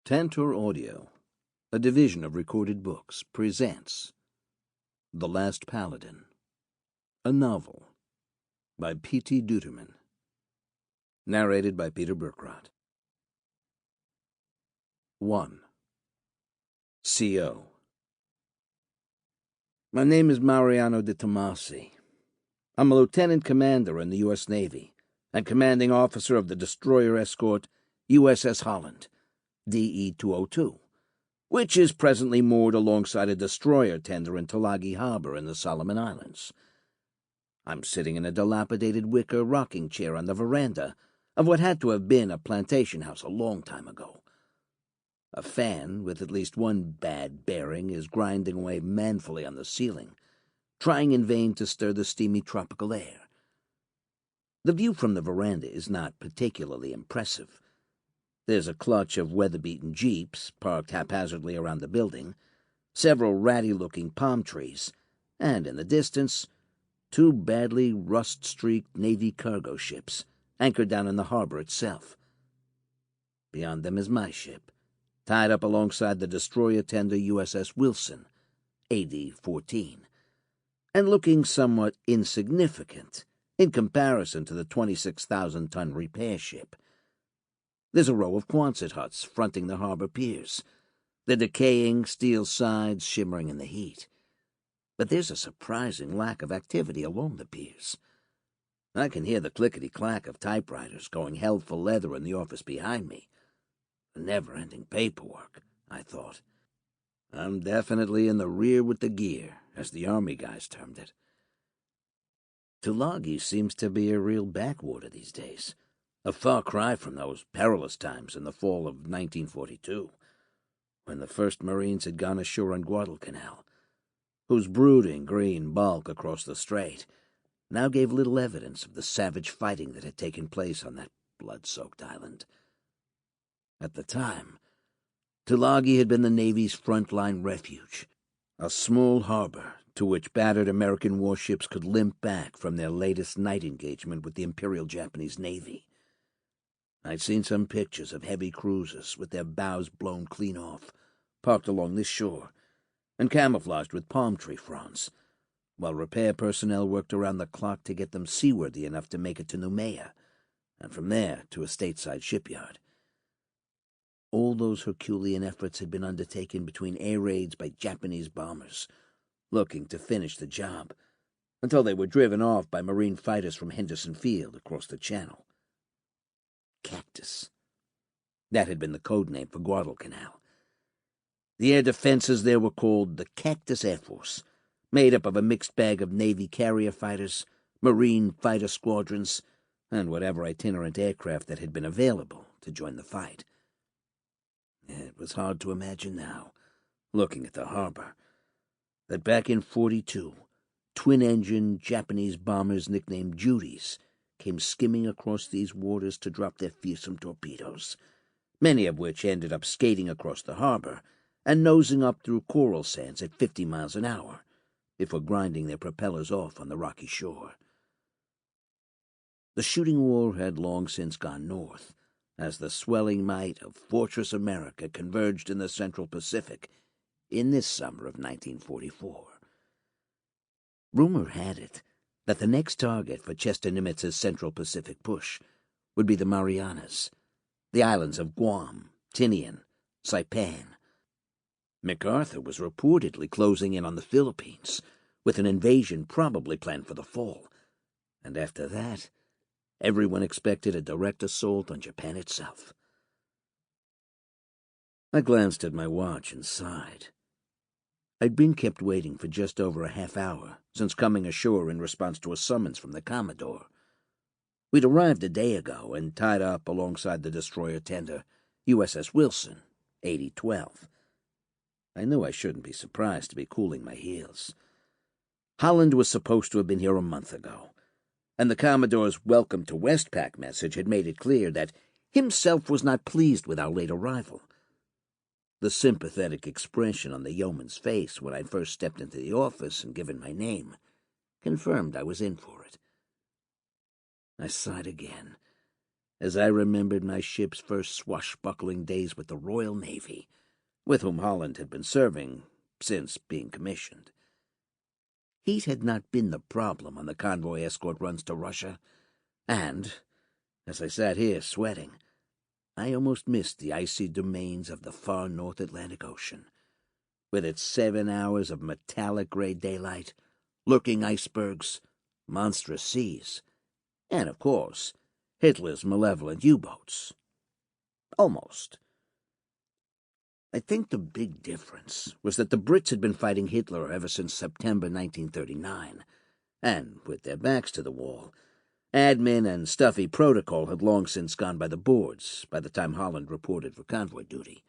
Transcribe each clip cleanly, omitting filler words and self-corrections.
Tantor Audio, a division of Recorded Books, presents The Last Paladin, a novel by P.T. Deutermann, narrated by Peter Berkrot. 1. C.O. My name is Mariano de Tomasi. I'm a lieutenant commander in the U.S. Navy and commanding officer of the destroyer escort USS Holland, DE-202, which is presently moored alongside a destroyer tender in Tulagi Harbor in the Solomon Islands. I'm sitting in a dilapidated wicker rocking chair on the veranda of what had to have been a plantation house a long time ago. A fan with at least one bad bearing is grinding away manfully on the ceiling, trying in vain to stir the steamy tropical air. The view from the veranda is not particularly impressive. There's a clutch of weather-beaten jeeps parked haphazardly around the building, several ratty-looking palm trees, and in the distance, two badly rust-streaked Navy cargo ships anchored down in the harbor itself. Beyond them is my ship, tied up alongside the destroyer tender USS Wilson, AD-14, and looking somewhat insignificant in comparison to the 26,000-ton repair ship. There's a row of Quonset huts fronting the harbor piers, the decaying steel sides shimmering in the heat. But there's a surprising lack of activity along the piers. I can hear the clickety-clack of typewriters going hell for leather in the office behind me. Never-ending paperwork, I thought. I'm definitely in the rear with the gear, as the Army guys termed it. Tulagi seems to be a real backwater these days, a far cry from those perilous times in the fall of 1942, when the first Marines had gone ashore on Guadalcanal, whose brooding green bulk across the strait now gave little evidence of the savage fighting that had taken place on that blood-soaked island. At the time, Tulagi had been the Navy's front-line refuge, a small harbor to which battered American warships could limp back from their latest night engagement with the Imperial Japanese Navy. I'd seen some pictures of heavy cruisers with their bows blown clean off, parked along this shore, and camouflaged with palm tree fronds, while repair personnel worked around the clock to get them seaworthy enough to make it to Noumea, and from there to a stateside shipyard. All those Herculean efforts had been undertaken between air raids by Japanese bombers, looking to finish the job, until they were driven off by Marine fighters from Henderson Field across the Channel. Cactus. That had been the code name for Guadalcanal. The air defenses there were called the Cactus Air Force, made up of a mixed bag of Navy carrier fighters, Marine fighter squadrons, and whatever itinerant aircraft that had been available to join the fight. It was hard to imagine now, looking at the harbor, that back in 42, twin-engine Japanese bombers nicknamed Judies came skimming across these waters to drop their fearsome torpedoes, many of which ended up skating across the harbor and nosing up through coral sands at 50 miles an hour before grinding their propellers off on the rocky shore. The shooting war had long since gone north, as the swelling might of Fortress America converged in the Central Pacific in this summer of 1944. Rumor had it that the next target for Chester Nimitz's Central Pacific push would be the Marianas, the islands of Guam, Tinian, Saipan. MacArthur was reportedly closing in on the Philippines, with an invasion probably planned for the fall, and after that, everyone expected a direct assault on Japan itself. I glanced at my watch and sighed. I'd been kept waiting for just over a half hour since coming ashore in response to a summons from the Commodore. We'd arrived a day ago and tied up alongside the destroyer tender USS Wilson, 8012. I knew I shouldn't be surprised to be cooling my heels. Holland was supposed to have been here a month ago, and the Commodore's welcome to Westpac message had made it clear that himself was not pleased with our late arrival. The sympathetic expression on the yeoman's face when I first stepped into the office and given my name confirmed I was in for it. I sighed again as I remembered my ship's first swashbuckling days with the Royal Navy, with whom Holland had been serving since being commissioned. Heat had not been the problem on the convoy escort runs to Russia, and, as I sat here sweating, I almost missed the icy domains of the far North Atlantic Ocean, with its 7 hours of metallic gray daylight, lurking icebergs, monstrous seas, and, of course, Hitler's malevolent U-boats. Almost. I think the big difference was that the Brits had been fighting Hitler ever since September 1939, and, with their backs to the wall, admin and stuffy protocol had long since gone by the boards by the time Holland reported for convoy duty.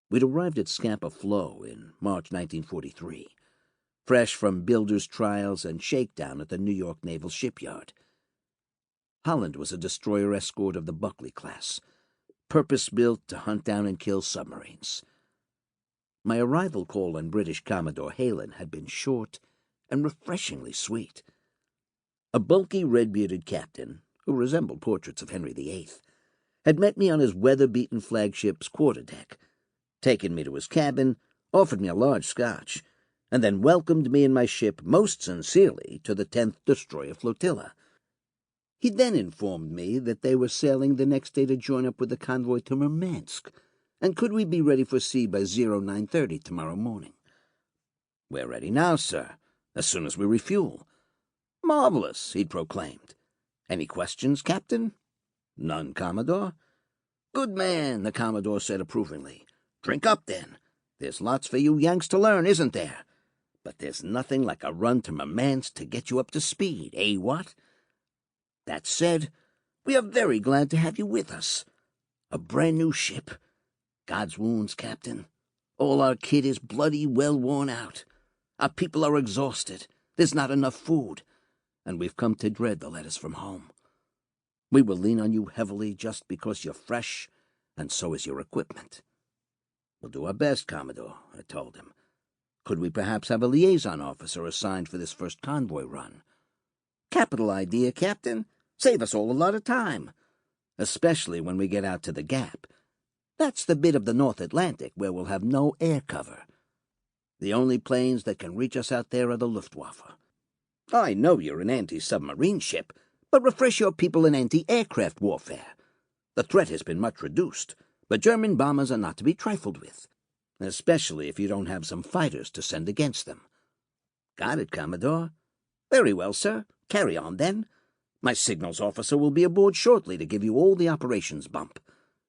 We'd arrived at Scapa Flow in March 1943, fresh from builders' trials and shakedown at the New York Naval Shipyard. Holland was a destroyer escort of the Buckley class, purpose-built to hunt down and kill submarines. My arrival call on British Commodore Hayward had been short and refreshingly sweet. A bulky, red-bearded captain, who resembled portraits of Henry VIII, had met me on his weather-beaten flagship's quarterdeck, taken me to his cabin, offered me a large Scotch, and then welcomed me and my ship most sincerely to the 10th Destroyer Flotilla. He then informed me that they were sailing the next day to join up with the convoy to Murmansk, and could we be ready for sea by 0930 tomorrow morning. "We're ready now, sir, as soon as we refuel." "Marvelous," he'd proclaimed. "Any questions, Captain?" "None, Commodore." "Good man," the Commodore said approvingly. "Drink up, then. There's lots for you Yanks to learn, isn't there? But there's nothing like a run to Murmansk to get you up to speed, eh, what? That said, we are very glad to have you with us. A brand-new ship. God's wounds, Captain. All our kit is bloody well worn out. Our people are exhausted. There's not enough food, and we've come to dread the letters from home. We will lean on you heavily just because you're fresh, and so is your equipment." "We'll do our best, Commodore," I told him. "Could we perhaps have a liaison officer assigned for this first convoy run?" "Capital idea, Captain. Save us all a lot of time, especially when we get out to the Gap. That's the bit of the North Atlantic where we'll have no air cover. The only planes that can reach us out there are the Luftwaffe. I know you're an anti-submarine ship, but refresh your people in anti-aircraft warfare. The threat has been much reduced, but German bombers are not to be trifled with, especially if you don't have some fighters to send against them." "Got it, Commodore." "Very well, sir. Carry on, then. My signals officer will be aboard shortly to give you all the operations bump.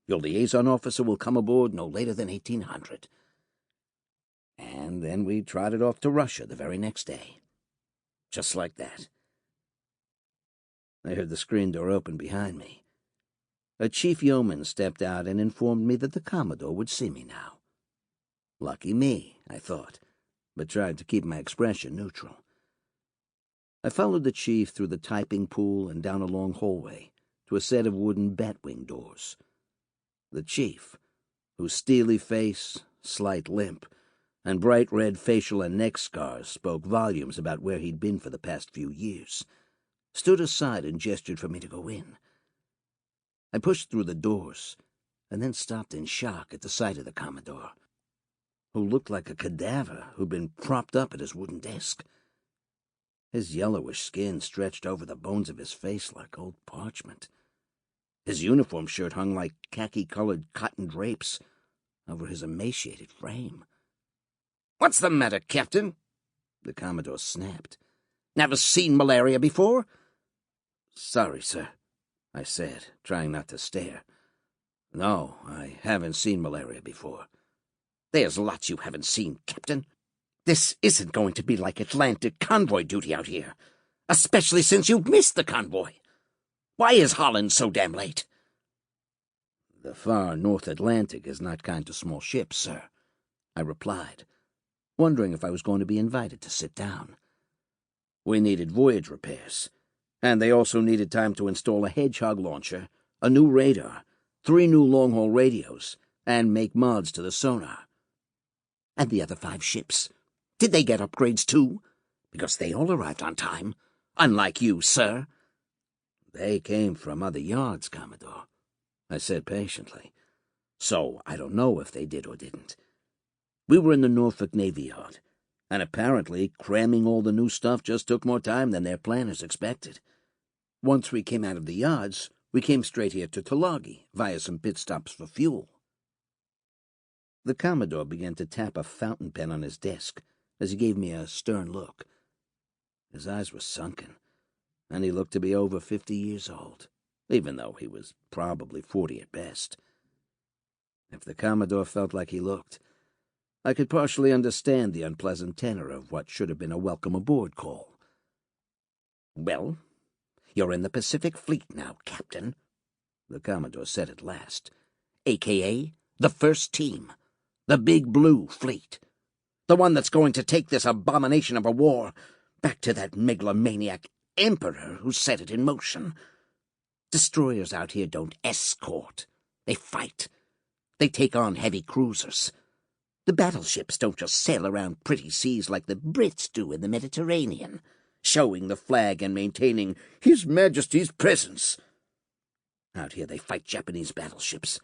Your liaison officer will come aboard no later than 1800. And then we trotted off to Russia the very next day. Just like that. I heard the screen door open behind me. A chief yeoman stepped out and informed me that the Commodore would see me now. Lucky me, I thought, but tried to keep my expression neutral. I followed the chief through the typing pool and down a long hallway to a set of wooden batwing doors. The chief, whose steely face, slight limp, and bright red facial and neck scars spoke volumes about where he'd been for the past few years, stood aside and gestured for me to go in. I pushed through the doors and then stopped in shock at the sight of the Commodore, who looked like a cadaver who'd been propped up at his wooden desk. His yellowish skin stretched over the bones of his face like old parchment. His uniform shirt hung like khaki-colored cotton drapes over his emaciated frame. "What's the matter, Captain?" the Commodore snapped. "Never seen malaria before?" "Sorry, sir," I said, trying not to stare. "No, I haven't seen malaria before." "There's lots you haven't seen, Captain. This isn't going to be like Atlantic convoy duty out here, especially since you've missed the convoy. Why is Holland so damn late?" "The far North Atlantic is not kind to small ships, sir," I replied, wondering if I was going to be invited to sit down. We needed voyage repairs, and they also needed time to install a Hedgehog launcher, a new radar, 3 new long-haul radios, and make mods to the sonar. "And the other 5 ships? Did they get upgrades too? Because they all arrived on time, unlike you, sir." They came from other yards, Commodore, I said patiently. So I don't know if they did or didn't. We were in the Norfolk Navy Yard, and apparently cramming all the new stuff just took more time than their planners expected. Once we came out of the yards, we came straight here to Tulagi via some pit stops for fuel. The Commodore began to tap a fountain pen on his desk as he gave me a stern look. His eyes were sunken, and he looked to be over 50 years old, even though he was probably 40 at best. If the Commodore felt like he looked, I could partially understand the unpleasant tenor of what should have been a welcome aboard call. "Well, you're in the Pacific Fleet now, Captain," the Commodore said at last, "a.k.a. the first team, the Big Blue Fleet, the one that's going to take this abomination of a war back to that megalomaniac emperor who set it in motion. Destroyers out here don't escort, they fight. They take on heavy cruisers. The battleships don't just sail around pretty seas like the Brits do in the Mediterranean, showing the flag and maintaining His Majesty's presence. Out here they fight Japanese battleships,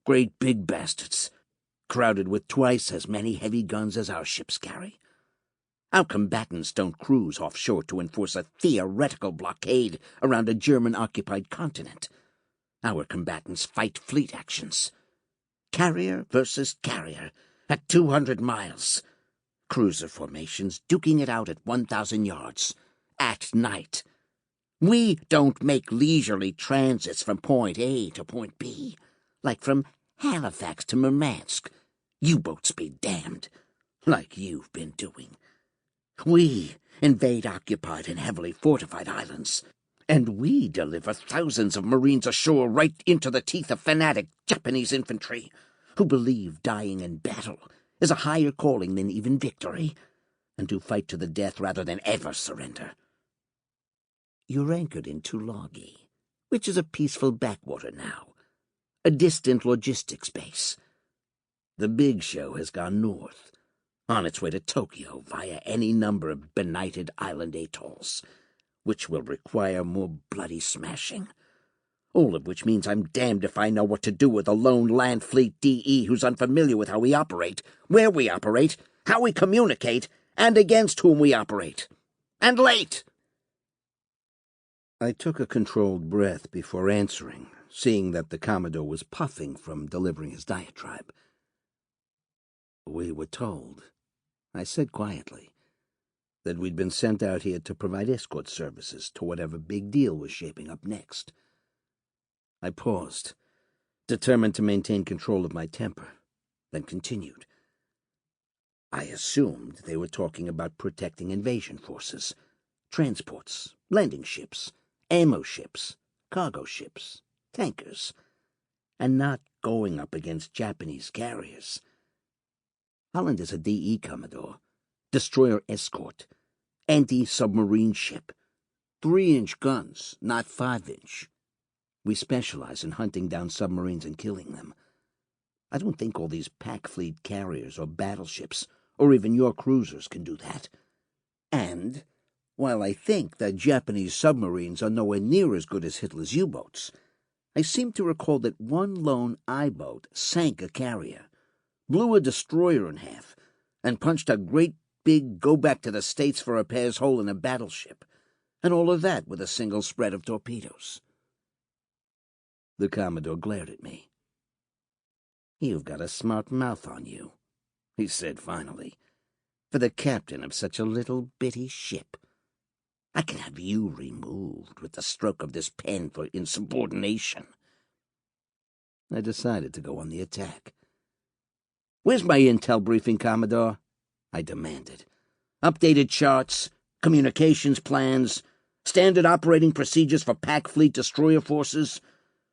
great big bastards, crowded with twice as many heavy guns as our ships carry. Our combatants don't cruise offshore to enforce a theoretical blockade around a German-occupied continent. Our combatants fight fleet actions. Carrier versus carrier at 200 miles. Cruiser formations duking it out at 1,000 yards. At night. We don't make leisurely transits from point A to point B, like from Halifax to Murmansk. U-boats be damned, like you've been doing. We invade occupied and heavily fortified islands, and we deliver thousands of Marines ashore right into the teeth of fanatic Japanese infantry, who believe dying in battle is a higher calling than even victory, and who fight to the death rather than ever surrender. You're anchored in Tulagi, which is a peaceful backwater now, a distant logistics base. The big show has gone north, on its way to Tokyo via any number of benighted island atolls, which will require more bloody smashing. All of which means I'm damned if I know what to do with a lone land fleet DE who's unfamiliar with how we operate, where we operate, how we communicate, and against whom we operate. And late! I took a controlled breath before answering, seeing that the Commodore was puffing from delivering his diatribe. We were told, I said quietly, that we'd been sent out here to provide escort services to whatever big deal was shaping up next. I paused, determined to maintain control of my temper, then continued. I assumed they were talking about protecting invasion forces, transports, landing ships, ammo ships, cargo ships, tankers, and not going up against Japanese carriers. Holland is a DE, Commodore, destroyer escort, anti-submarine ship, 3-inch guns, not 5-inch. We specialize in hunting down submarines and killing them. I don't think all these pack fleet carriers or battleships, or even your cruisers, can do that. And while I think that Japanese submarines are nowhere near as good as Hitler's U-boats, I seem to recall that one lone I-boat sank a carrier, blew a destroyer in half, and punched a great big go-back-to-the-States-for-repairs hole in a battleship, and all of that with a single spread of torpedoes. The Commodore glared at me. "You've got a smart mouth on you," he said finally, "for the captain of such a little bitty ship. I can have you removed with the stroke of this pen for insubordination." I decided to go on the attack. "Where's my intel briefing, Commodore?" I demanded. "Updated charts, communications plans, standard operating procedures for pack fleet destroyer forces,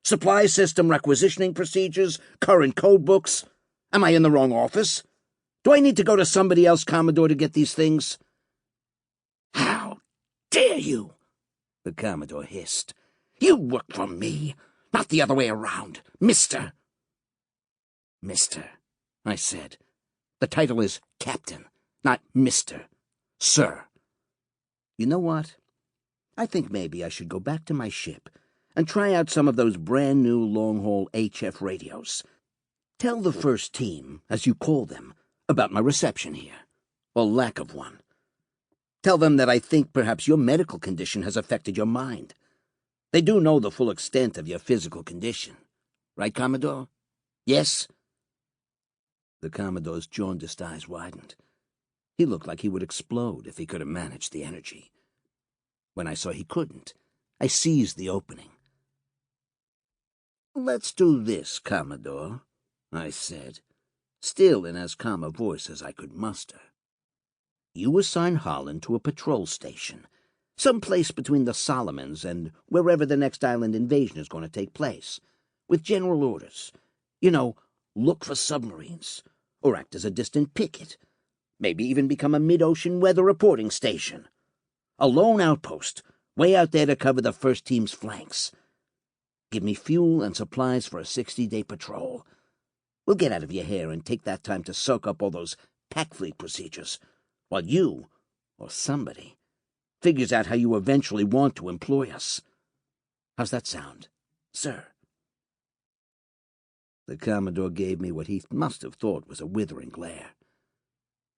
supply system requisitioning procedures, current code books. Am I in the wrong office? Do I need to go to somebody else, Commodore, to get these things?" "How dare you?" the Commodore hissed. "You work for me, not the other way around, Mister." "Mister," I said. "The title is Captain, not Mister. Sir. You know what? I think maybe I should go back to my ship and try out some of those brand-new long-haul HF radios. Tell the first team, as you call them, about my reception here, or lack of one. Tell them that I think perhaps your medical condition has affected your mind. They do know the full extent of your physical condition. Right, Commodore? Yes?" The Commodore's jaundiced eyes widened. He looked like he would explode if he could have managed the energy. When I saw he couldn't, I seized the opening. "Let's do this, Commodore," I said, still in as calm a voice as I could muster. "You assign Holland to a patrol station, some place between the Solomons and wherever the next island invasion is going to take place, with general orders. You know, look for submarines, or act as a distant picket, maybe even become a mid-ocean weather reporting station. A lone outpost, way out there to cover the first team's flanks. Give me fuel and supplies for a 60-day patrol. We'll get out of your hair and take that time to soak up all those pack fleet procedures, while you, or somebody, figures out how you eventually want to employ us. How's that sound, sir?" The Commodore gave me what he must have thought was a withering glare.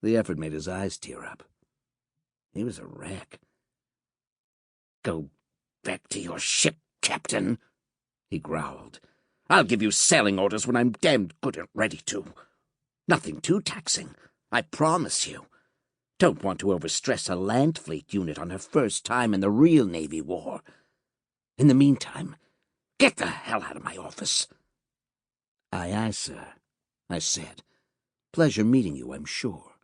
The effort made his eyes tear up. He was a wreck. "Go back to your ship, Captain," he growled. "I'll give you sailing orders when I'm damned good and ready to. Nothing too taxing, I promise you. Don't want to overstress a land fleet unit on her first time in the real Navy war. In the meantime, get the hell out of my office." "Aye, aye, sir," I said. "Pleasure meeting you, I'm sure."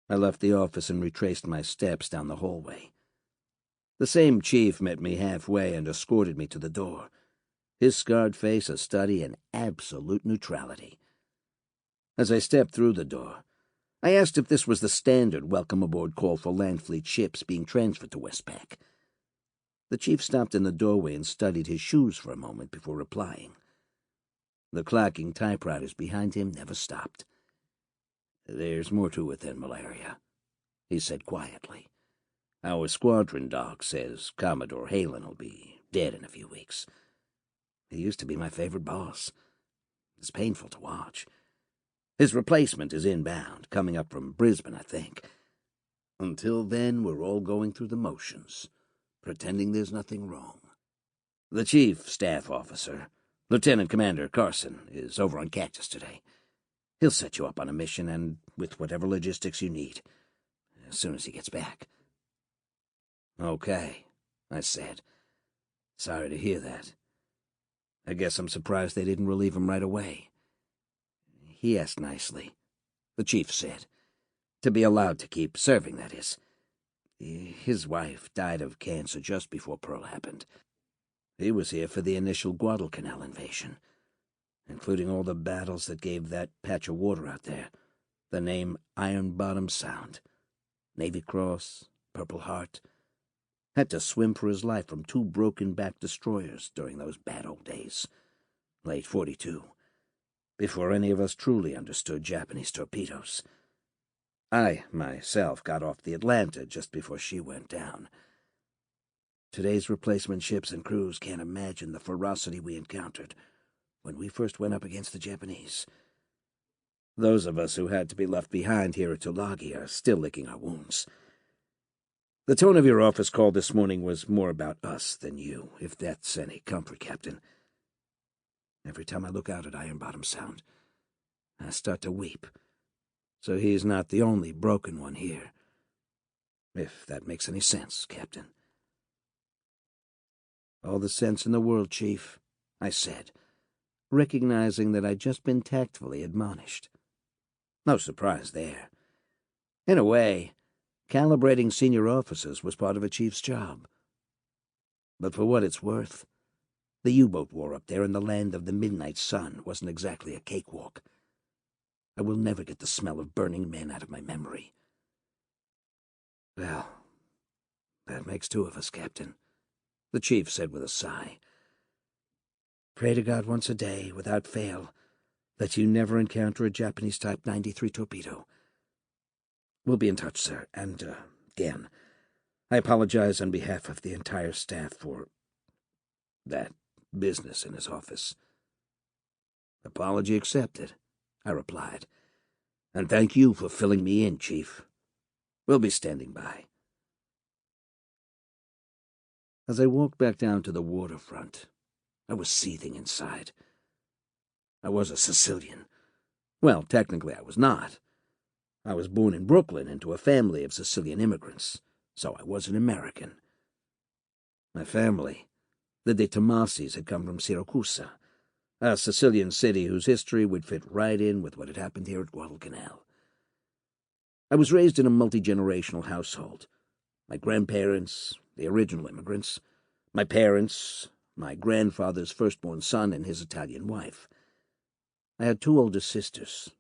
I left the office and retraced my steps down the hallway. The same chief met me halfway and escorted me to the door, his scarred face a study in absolute neutrality. As I stepped through the door, I asked if this was the standard welcome aboard call for land fleet ships being transferred to Westpac. The chief stopped in the doorway and studied his shoes for a moment before replying. The clacking typewriters behind him never stopped. "There's more to it than malaria," he said quietly. "Our squadron doc says Commodore Halen will be dead in a few weeks. He used to be my favorite boss. It's painful to watch. His replacement is inbound, coming up from Brisbane, I think. Until then, we're all going through the motions, pretending there's nothing wrong. The chief staff officer, Lieutenant Commander Carson, is over on Cactus today. He'll set you up on a mission and with whatever logistics you need, as soon as he gets back." "Okay," I said. "Sorry to hear that. I guess I'm surprised they didn't relieve him right away." "He asked nicely," the chief said. "To be allowed to keep serving, that is. His wife died of cancer just before Pearl happened. He was here for the initial Guadalcanal invasion, including all the battles that gave that patch of water out there the name Iron Bottom Sound. Navy Cross, Purple Heart. Had to swim for his life from 2 broken-back destroyers during those bad old days. Late 42. Before any of us truly understood Japanese torpedoes. I, myself, got off the Atlanta just before she went down. Today's replacement ships and crews can't imagine the ferocity we encountered when we first went up against the Japanese. Those of us who had to be left behind here at Tulagi are still licking our wounds. The tone of your office call this morning was more about us than you, if that's any comfort, Captain. Every time I look out at Iron Bottom Sound, I start to weep. So he's not the only broken one here. If that makes any sense, Captain." "All the sense in the world, Chief," I said, recognizing that I'd just been tactfully admonished. No surprise there. In a way, calibrating senior officers was part of a chief's job. But for what it's worth, the U-boat war up there in the land of the midnight sun wasn't exactly a cakewalk. I will never get the smell of burning men out of my memory. "Well, that makes 2 of us, Captain," the chief said with a sigh. "Pray to God once a day, without fail, that you never encounter a Japanese Type 93 torpedo. We'll be in touch, sir, and, again, I apologize on behalf of the entire staff for that business in his office." "Apology accepted," I replied. "And thank you for filling me in, Chief. We'll be standing by." As I walked back down to the waterfront, I was seething inside. I was a Sicilian. Well, technically I was not. I was born in Brooklyn into a family of Sicilian immigrants, so I was an American. My family, the De Tomasis, had come from Syracuse, a Sicilian city whose history would fit right in with what had happened here at Guadalcanal. I was raised in a multi-generational household. My grandparents, the original immigrants, my parents, my grandfather's firstborn son and his Italian wife. I had 2 older sisters.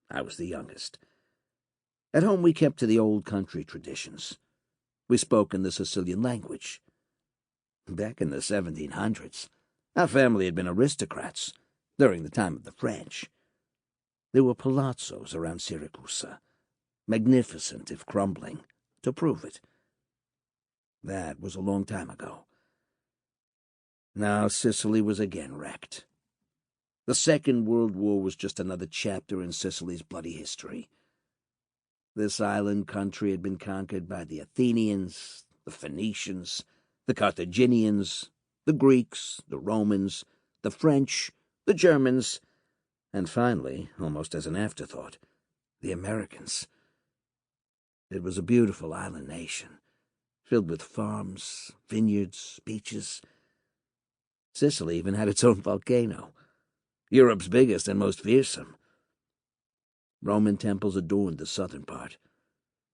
I was the youngest. At home we kept to the old country traditions. We spoke in the Sicilian language. Back in the 1700s, our family had been aristocrats during the time of the French. There were palazzos around Syracuse, magnificent if crumbling, to prove it. That was a long time ago. Now Sicily was again wrecked. The Second World War was just another chapter in Sicily's bloody history. This island country had been conquered by the Athenians, the Phoenicians, the Carthaginians, the Greeks, the Romans, the French, the Germans, and finally, almost as an afterthought, the Americans. It was a beautiful island nation, filled with farms, vineyards, beaches. Sicily even had its own volcano, Europe's biggest and most fearsome. Roman temples adorned the southern part.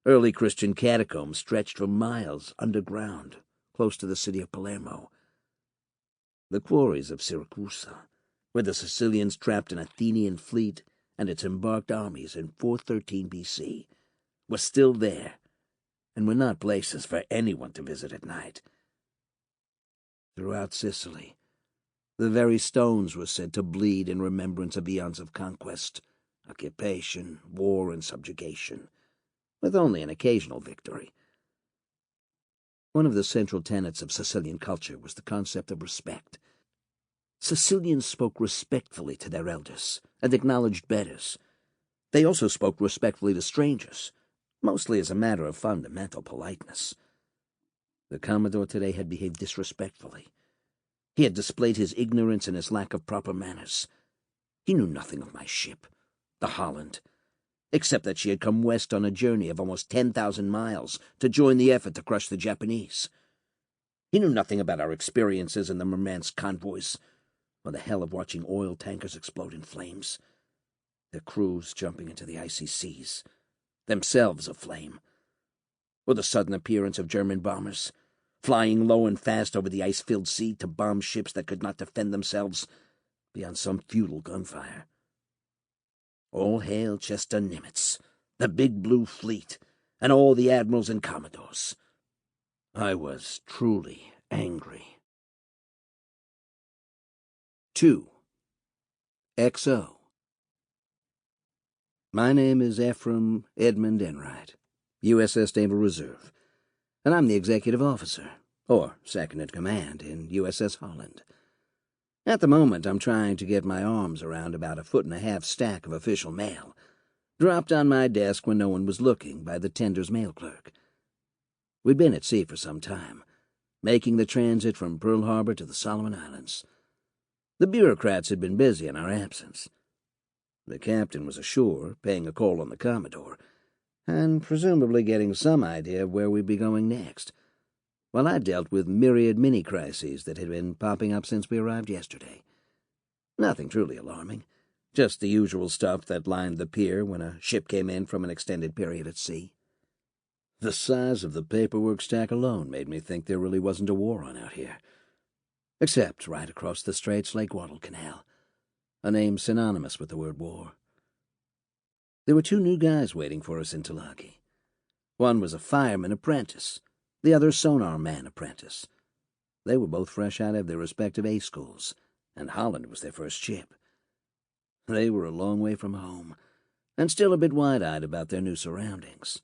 Early Christian catacombs stretched for miles underground, close to the city of Palermo. The quarries of Syracuse, where the Sicilians trapped an Athenian fleet and its embarked armies in 413 B.C., were still there, and were not places for anyone to visit at night. Throughout Sicily, the very stones were said to bleed in remembrance of eons of conquest, occupation, war, and subjugation, with only an occasional victory. One of the central tenets of Sicilian culture was the concept of respect. Sicilians spoke respectfully to their elders and acknowledged betters. They also spoke respectfully to strangers, mostly as a matter of fundamental politeness. The Commodore today had behaved disrespectfully. He had displayed his ignorance and his lack of proper manners. He knew nothing of my ship, the Holland, except that she had come west on a journey of almost 10,000 miles to join the effort to crush the Japanese. He knew nothing about our experiences in the Murmansk convoys, or the hell of watching oil tankers explode in flames, their crews jumping into the icy seas, themselves aflame, or the sudden appearance of German bombers, flying low and fast over the ice-filled sea to bomb ships that could not defend themselves beyond some futile gunfire. All hail Chester Nimitz, the big blue fleet, and all the admirals and commodores. I was truly angry. 2. XO. My name is Ephraim Edmund Enright, USS Naval Reserve, and I'm the executive officer, or second-in-command, in USS Holland. At the moment, I'm trying to get my arms around about a 1.5-foot stack of official mail, dropped on my desk when no one was looking by the tender's mail clerk. We'd been at sea for some time, making the transit from Pearl Harbor to the Solomon Islands. The bureaucrats had been busy in our absence. The captain was ashore, paying a call on the Commodore, and presumably getting some idea of where we'd be going next, while I dealt with myriad mini-crises that had been popping up since we arrived yesterday. Nothing truly alarming, just the usual stuff that lined the pier when a ship came in from an extended period at sea. The size of the paperwork stack alone made me think there really wasn't a war on out here. Except right across the straits Lake Guadalcanal, a name synonymous with the word war. There were 2 new guys waiting for us in Tulagi. One was a fireman apprentice, the other sonar man apprentice. They were both fresh out of their respective A schools, and Holland was their first ship. They were a long way from home, and still a bit wide-eyed about their new surroundings.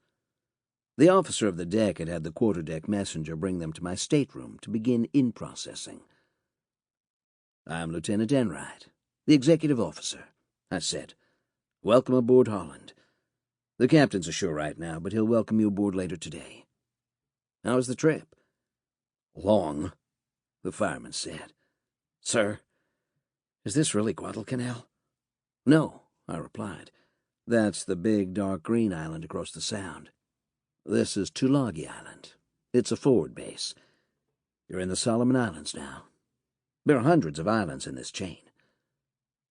The officer of the deck had had the quarterdeck messenger bring them to my stateroom to begin in-processing. "I'm Lieutenant Enright, the executive officer," I said. "Welcome aboard Holland. The captain's ashore right now, but he'll welcome you aboard later today." "How was the trip?" "Long," the fireman said. "Sir, is this really Guadalcanal?" "No," I replied. "That's the big, dark green island across the Sound. This is Tulagi Island. It's a forward base. You're in the Solomon Islands now. There are hundreds of islands in this chain.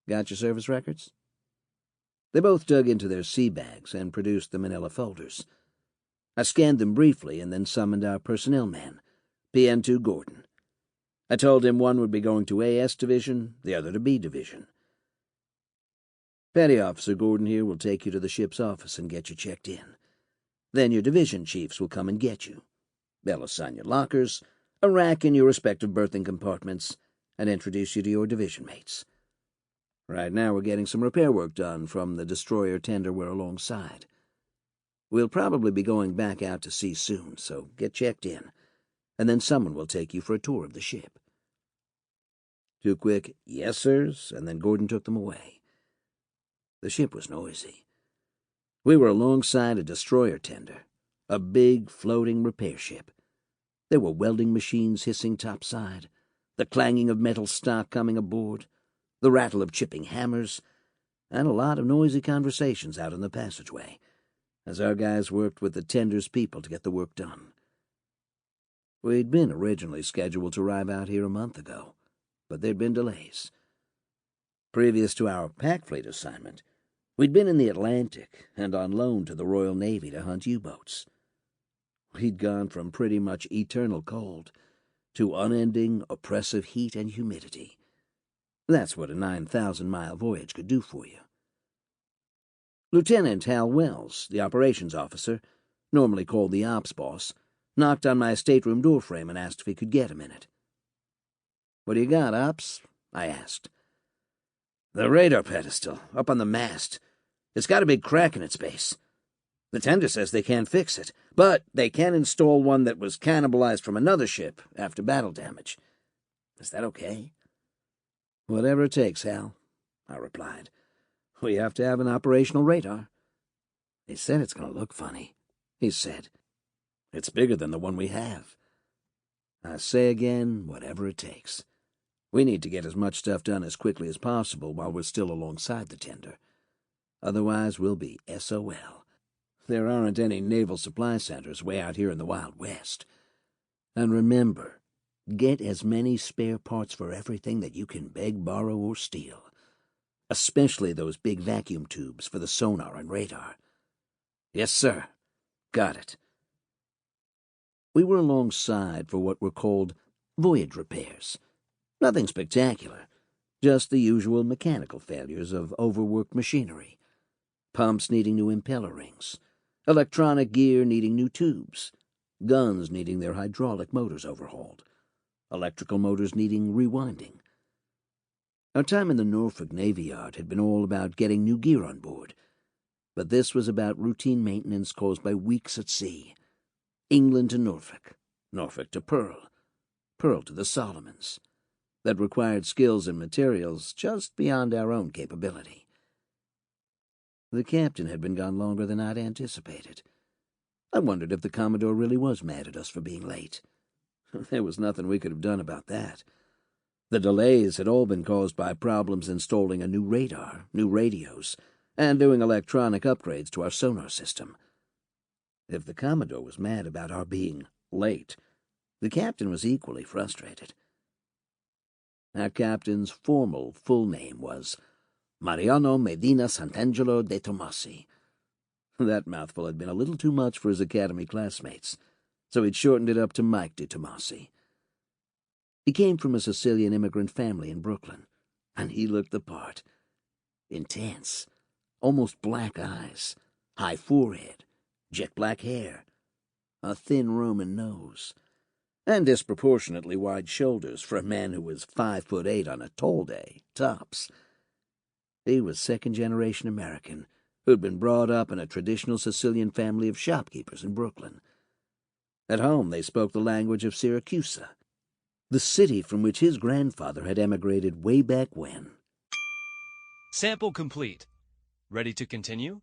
Got your service records?" They both dug into their sea bags and produced the manila folders. I scanned them briefly and then summoned our personnel man, PN2 Gordon. I told him one would be going to AS Division, the other to B Division. "Petty Officer Gordon here will take you to the ship's office and get you checked in. Then your division chiefs will come and get you. They'll assign you lockers, a rack in your respective berthing compartments, and introduce you to your division mates. Right now we're getting some repair work done from the destroyer tender we're alongside. We'll probably be going back out to sea soon, so get checked in, and then someone will take you for a tour of the ship." 2 quick "yes, sirs," and then Gordon took them away. The ship was noisy. We were alongside a destroyer tender, a big, floating repair ship. There were welding machines hissing topside, the clanging of metal stock coming aboard, the rattle of chipping hammers, and a lot of noisy conversations out in the passageway, as our guys worked with the tender's people to get the work done. We'd been originally scheduled to arrive out here a month ago, but there'd been delays. Previous to our pack fleet assignment, we'd been in the Atlantic and on loan to the Royal Navy to hunt U-boats. We'd gone from pretty much eternal cold to unending, oppressive heat and humidity. That's what a 9,000-mile voyage could do for you. Lieutenant Hal Wells, the operations officer, normally called the ops boss, knocked on my stateroom doorframe and asked if he could get a minute. "What do you got, Ops?" I asked. "The radar pedestal, up on the mast. It's got a big crack in its base. The tender says they can't fix it, but they can install one that was cannibalized from another ship after battle damage. Is that okay?" "Whatever it takes, Hal," I replied. "We have to have an operational radar." "They said it's going to look funny," he said. "It's bigger than the one we have." I say again, whatever it takes. We need to get as much stuff done as quickly as possible while we're still alongside the tender. Otherwise, we'll be SOL. There aren't any naval supply centers way out here in the Wild West. And remember, get as many spare parts for everything that you can beg, borrow, or steal. Especially those big vacuum tubes for the sonar and radar. "Yes, sir. Got it." We were alongside for what were called voyage repairs. Nothing spectacular, just the usual mechanical failures of overworked machinery. Pumps needing new impeller rings, electronic gear needing new tubes, guns needing their hydraulic motors overhauled, electrical motors needing rewinding. Our time in the Norfolk Navy Yard had been all about getting new gear on board, but this was about routine maintenance caused by weeks at sea. England to Norfolk, Norfolk to Pearl, Pearl to the Solomons. That required skills and materials just beyond our own capability. The captain had been gone longer than I'd anticipated. I wondered if the Commodore really was mad at us for being late. There was nothing we could have done about that. The delays had all been caused by problems installing a new radar, new radios, and doing electronic upgrades to our sonar system. If the Commodore was mad about our being late, the captain was equally frustrated. Our captain's formal full name was Mariano Medina Sant'Angelo de Tomasi. That mouthful had been a little too much for his academy classmates, so he'd shortened it up to Mike de Tomasi. He came from a Sicilian immigrant family in Brooklyn, and he looked the part. Intense, almost black eyes, high forehead, jet black hair, a thin Roman nose, and disproportionately wide shoulders for a man who was 5'8" on a tall day, tops. He was second-generation American, who'd been brought up in a traditional Sicilian family of shopkeepers in Brooklyn. At home they spoke the language of Syracuse, the city from which his grandfather had emigrated way back when. Sample complete. Ready to continue?